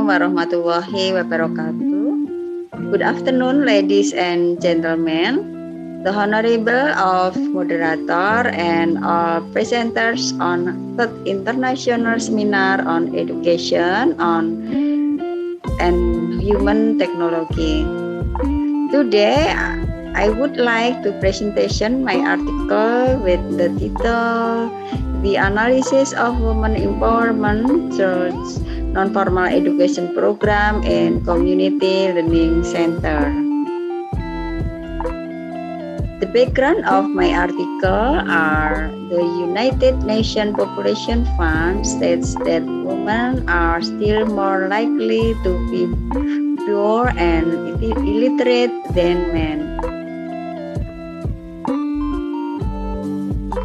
warahmatullahi wabarakatuh. Good afternoon, ladies and gentlemen. The Honorable of Moderator and all presenters on Third International Seminar on Education and Human Technology. Today, I would like to presentation my article with the title The Analysis of Women Empowerment Through Non-Formal Education Program in Community Learning Center. The background of my article are the United Nations Population Fund states that women are still more likely to be poor and illiterate than men.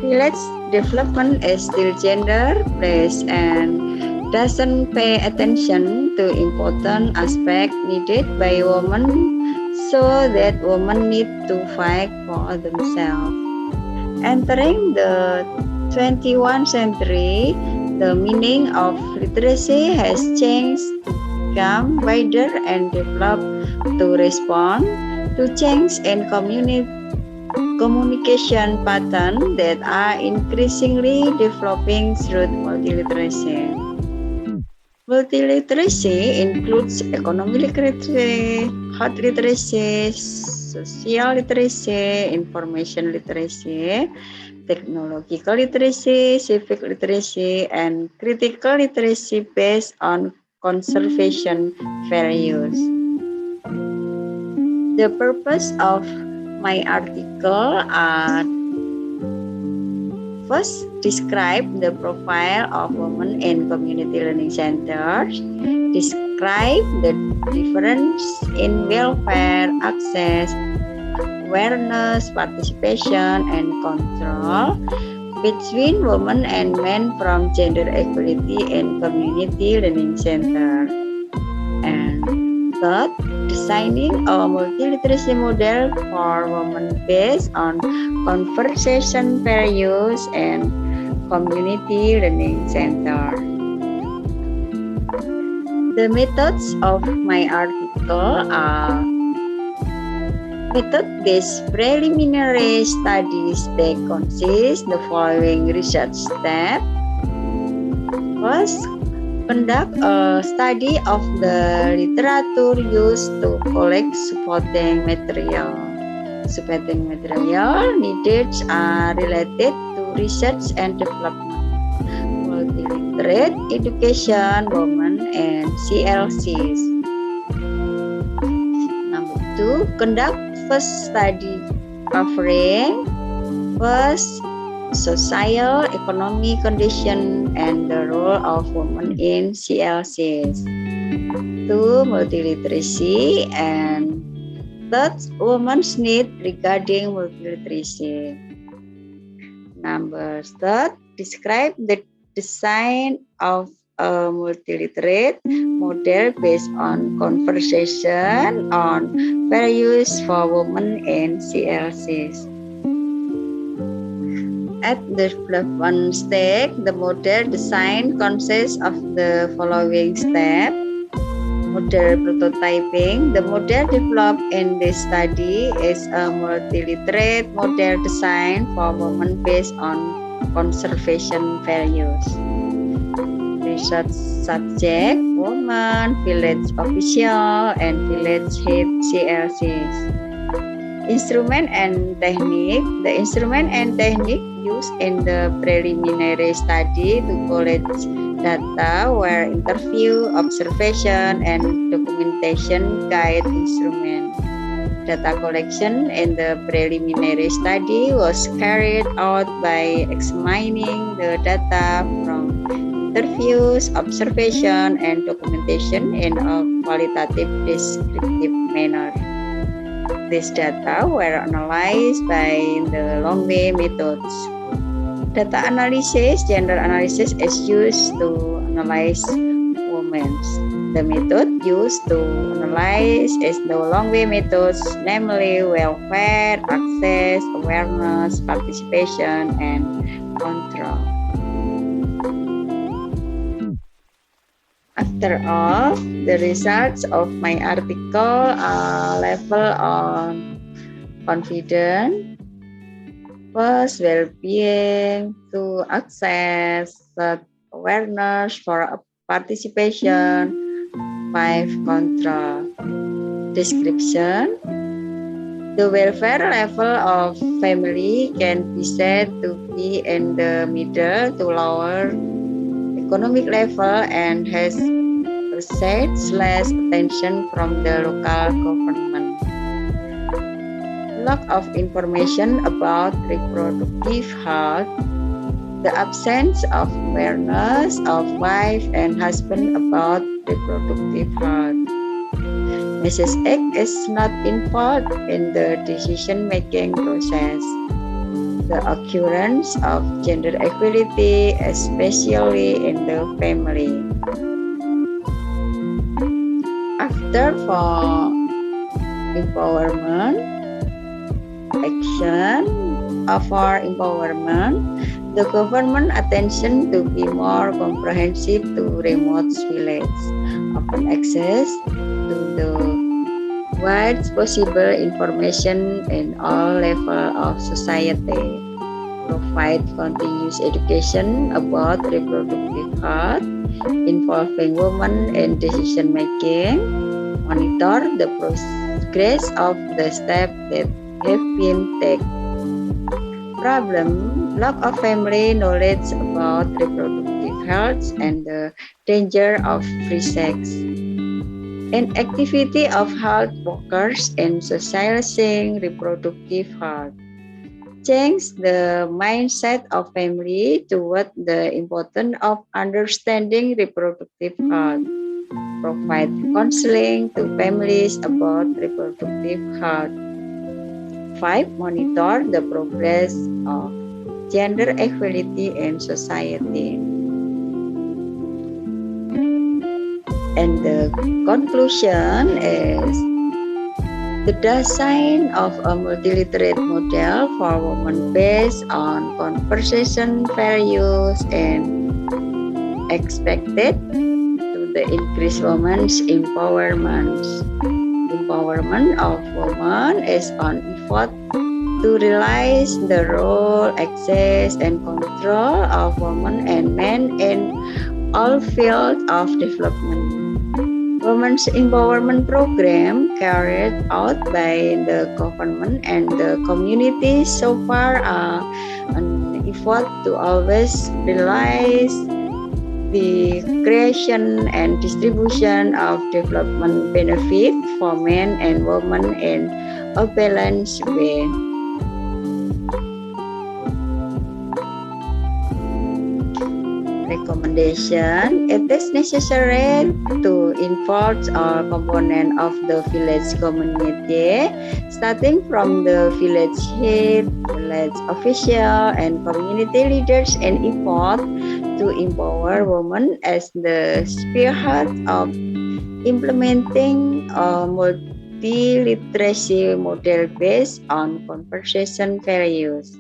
Village development is still gender-based and doesn't pay attention to important aspects needed by women, so that women need to fight for themselves. Entering the 21st century, the meaning of literacy has changed to become wider and developed to respond to change in communication patterns that are increasingly developing through multiliteracy. Multiliteracy includes economic literacy, health literacy, social literacy, information literacy, technological literacy, civic literacy, and critical literacy based on conservation values. The purpose of my article are: first, describe the profile of women in community learning centers, describe the difference in welfare, access, awareness, participation, and control between women and men from gender equality in community learning center. And third, designing a multiliteracy model for women based on conversation values and community learning center. The methods of my article are: method-based preliminary studies that consist the following research steps. First, conduct a study of the literature used to collect supporting material. Supporting material needed are related to research and development, multiliterate education, women, and CLCs. Number 2, conduct first study covering first, social economic condition and the role of women in CLCs. 2, multiliteracy, and third, women's need regarding multiliteracy. Number 3, describe the design of a multiliterate model based on conversation on values for women in CLCs. At the development stage, the model design consists of the following steps. Model prototyping. The model developed in this study is a multiliterate model design for women based on conservation values. Research subject: women, village official, and village head CLCs. Instrument and technique. The instrument and technique used in the preliminary study to collect data were interview, observation, and documentation guide instrument. Data collection in the preliminary study was carried out by examining the data from interviews, observation, and documentation in a qualitative descriptive manner. These data were analyzed by the Longway methods. Data analysis, gender analysis is used to analyze women. The method used to analyze is the Longway methods, namely welfare, access, awareness, participation, and control. After all, the results of my article are level on confidence, first well-being, to access, awareness for participation, 5 control. Description. The welfare level of family can be said to be in the middle to lower economic level and has received less attention from the local government. Lack of information about reproductive health, the absence of awareness of wife and husband about reproductive health. Mrs. X is not involved in the decision-making process. The occurrence of gender equality, especially in the family. After for empowerment, action for empowerment, the government attention to be more comprehensive to remote villages, open access to the widest possible information in all levels of society, provide continuous education about reproductive health, involving women in decision making, monitor the progress of the steps that have been taken. Problem: lack of family knowledge about reproductive health and the danger of free sex. Inactivity of health workers in socializing reproductive health. Change the mindset of family toward the importance of understanding reproductive health. Provide counseling to families about reproductive health. 5. Monitor the progress of gender equality in society. And the conclusion is the design of a multilateral model for women based on conversation values and expected to the increase women's empowerment. Empowerment of women is on effort to realize the role, access, and control of women and men in all fields of development. Women's empowerment program carried out by the government and the community so far are an effort to always realize the creation and distribution of development benefit for men and women in a balanced way. Recommendation: it is necessary to involve all components of the village community, starting from the village head, village official, and community leaders in effort to empower women as the spearhead of implementing a multi-literacy model based on conversation values.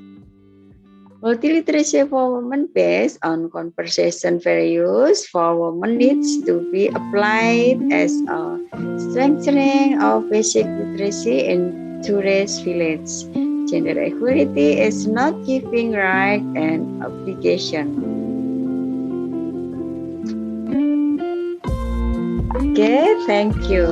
Multiliteracy for women based on conversation values for women needs to be applied as a strengthening of basic literacy in today's village. Gender equality is not giving right and obligation. Okay, thank you.